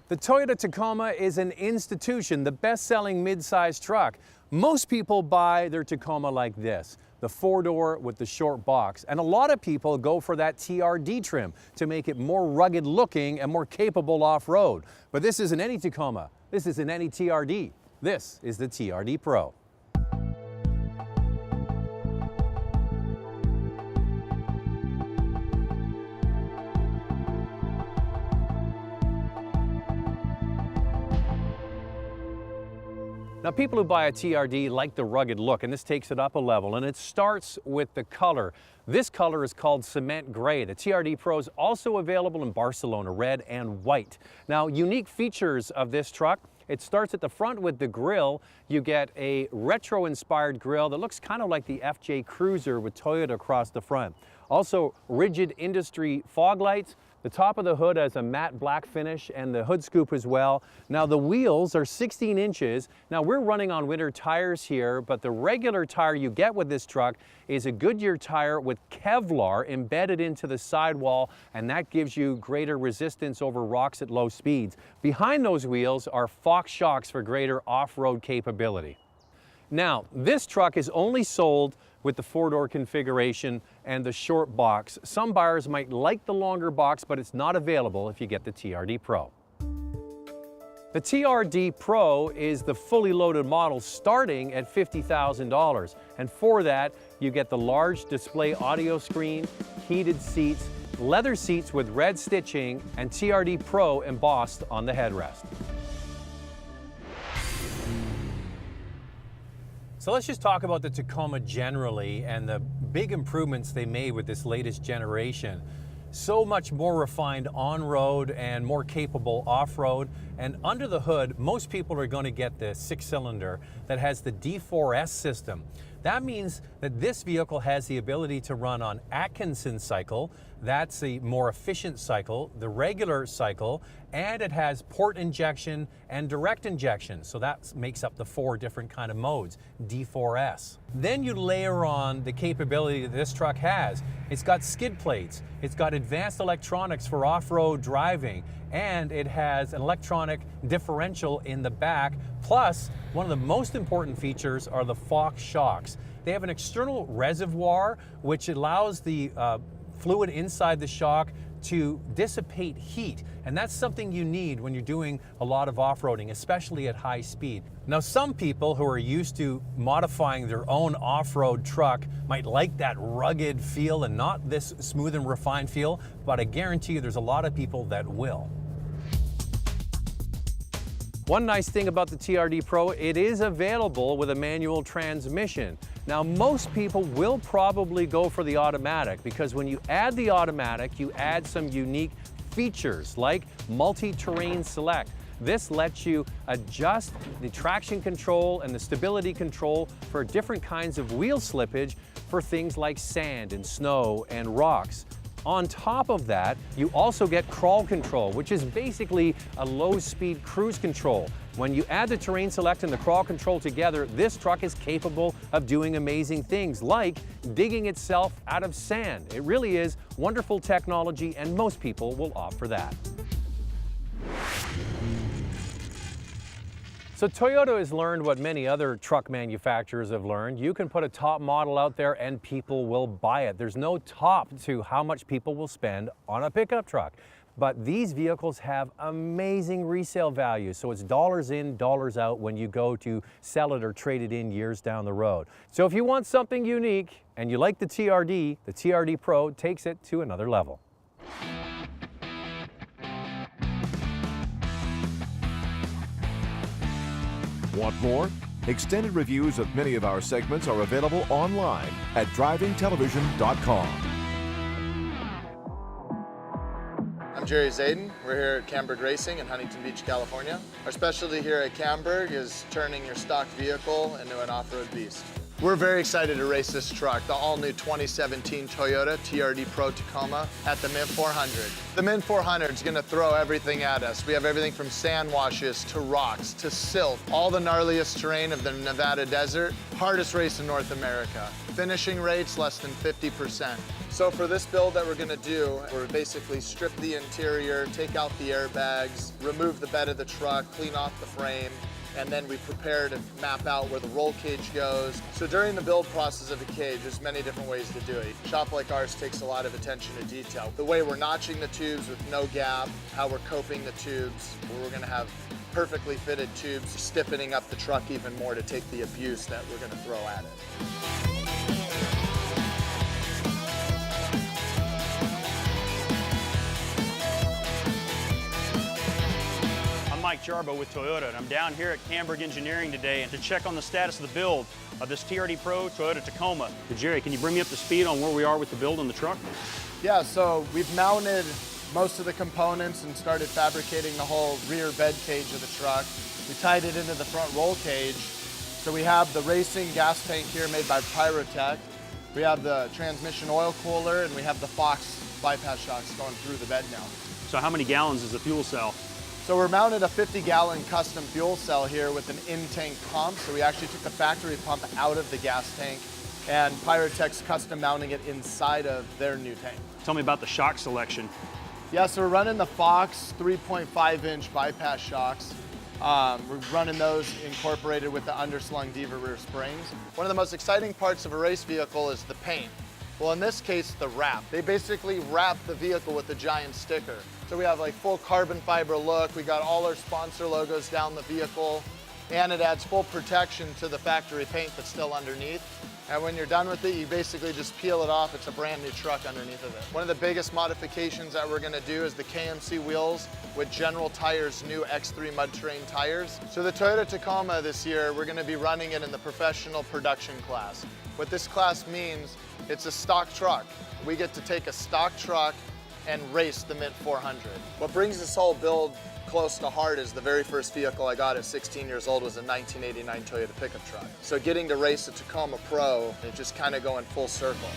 The Toyota Tacoma is an institution, the best-selling mid-size truck. Most people buy their Tacoma like this, the four-door with the short box. And a lot of people go for that TRD trim to make it more rugged looking and more capable off-road. But this isn't any Tacoma. This isn't any TRD. This is the TRD Pro. Now, people who buy a TRD like the rugged look, and this takes it up a level, and it starts with the color. This color is called cement gray. The TRD Pro is also available in Barcelona red and white. Now, unique features of this truck: it starts at the front with the grille. You get a retro-inspired grille that looks kind of like the FJ Cruiser with Toyota across the front. Also, rigid industry fog lights. The top of the hood has a matte black finish and the hood scoop as well. Now the wheels are 16 inches. Now we're running on winter tires here, but the regular tire you get with this truck is a Goodyear tire with Kevlar embedded into the sidewall, and that gives you greater resistance over rocks at low speeds. Behind those wheels are Fox shocks for greater off-road capability. Now, this truck is only sold with the four-door configuration and the short box. Some buyers might like the longer box, but it's not available if you get the TRD Pro. The TRD Pro is the fully loaded model starting at $50,000. And for that, you get the large display audio screen, heated seats, leather seats with red stitching, and TRD Pro embossed on the headrest. So let's just talk about the Tacoma generally and the big improvements they made with this latest generation. So much more refined on-road and more capable off-road. And under the hood, most people are going to get the six-cylinder that has the D4S system. That means that this vehicle has the ability to run on Atkinson cycle. That's the more efficient cycle, the regular cycle, and it has port injection and direct injection. So that makes up the four different kind of modes, D4S. Then you layer on the capability that this truck has. It's got skid plates, it's got advanced electronics for off-road driving, and it has an electronic differential in the back. Plus, one of the most important features are the Fox shocks. They have an external reservoir which allows the fluid inside the shock to dissipate heat, and that's something you need when you're doing a lot of off-roading, especially at high speed. Now, some people who are used to modifying their own off-road truck might like that rugged feel and not this smooth and refined feel, but I guarantee you there's a lot of people that will. One nice thing about the TRD Pro, it is available with a manual transmission. Now, most people will probably go for the automatic because when you add the automatic, you add some unique features like multi-terrain select. This lets you adjust the traction control and the stability control for different kinds of wheel slippage for things like sand and snow and rocks. On top of that, you also get crawl control, which is basically a low-speed cruise control. When you add the terrain select and the crawl control together, this truck is capable of doing amazing things like digging itself out of sand. It really is wonderful technology, and most people will opt for that. So Toyota has learned what many other truck manufacturers have learned. You can put a top model out there and people will buy it. There's no top to how much people will spend on a pickup truck. But these vehicles have amazing resale value, so it's dollars in, dollars out when you go to sell it or trade it in years down the road. So if you want something unique and you like the TRD Pro takes it to another level. Want more? Extended reviews of many of our segments are available online at drivingtelevision.com. I'm Jerry Zayden. We're here at Camberg Racing in Huntington Beach, California. Our specialty here at Camberg is turning your stock vehicle into an off-road beast. We're very excited to race this truck, the all-new 2017 Toyota TRD Pro Tacoma at the Mint 400. The Mint 400 is going to throw everything at us. We have everything from sand washes to rocks to silt, all the gnarliest terrain of the Nevada desert, hardest race in North America. Finishing rates less than 50%. So for this build that we're gonna do, we're basically strip the interior, take out the airbags, remove the bed of the truck, clean off the frame, and then we prepare to map out where the roll cage goes. So during the build process of a cage, there's many different ways to do it. A shop like ours takes a lot of attention to detail. The way we're notching the tubes with no gap, how we're coping the tubes, where we're gonna have perfectly fitted tubes, stiffening up the truck even more to take the abuse that we're gonna throw at it. Mike Jarbo with Toyota, and I'm down here at Camberg Engineering today to check on the status of the build of this TRD Pro Toyota Tacoma. Jerry, can you bring me up to speed on where we are with the build on the truck? Yeah, so we've mounted most of the components and started fabricating the whole rear bed cage of the truck. We tied it into the front roll cage. So we have the racing gas tank here made by Pyrotech. We have the transmission oil cooler, and we have the Fox bypass shocks going through the bed now. So how many gallons is the fuel cell? So we're mounted a 50-gallon custom fuel cell here with an in-tank pump. So we actually took the factory pump out of the gas tank, and Pyrotech's custom mounting it inside of their new tank. Tell me about the shock selection. Yeah, so we're running the Fox 3.5-inch bypass shocks. We're running those incorporated with the underslung Diva rear springs. One of the most exciting parts of a race vehicle is the paint. Well, in this case, the wrap. They basically wrap the vehicle with a giant sticker. So we have like full carbon fiber look. We got all our sponsor logos down the vehicle, and it adds full protection to the factory paint that's still underneath. And when you're done with it, you basically just peel it off. It's a brand new truck underneath of it. One of the biggest modifications that we're gonna do is the KMC wheels with General Tire's new X3 mud terrain tires. So the Toyota Tacoma this year, we're gonna be running it in the professional production class. What this class means, it's a stock truck. We get to take a stock truck and race the Mint 400. What brings this whole build close to heart is the very first vehicle I got at 16 years old was a 1989 Toyota pickup truck. So getting to race a Tacoma Pro, it's just kind of going full circle.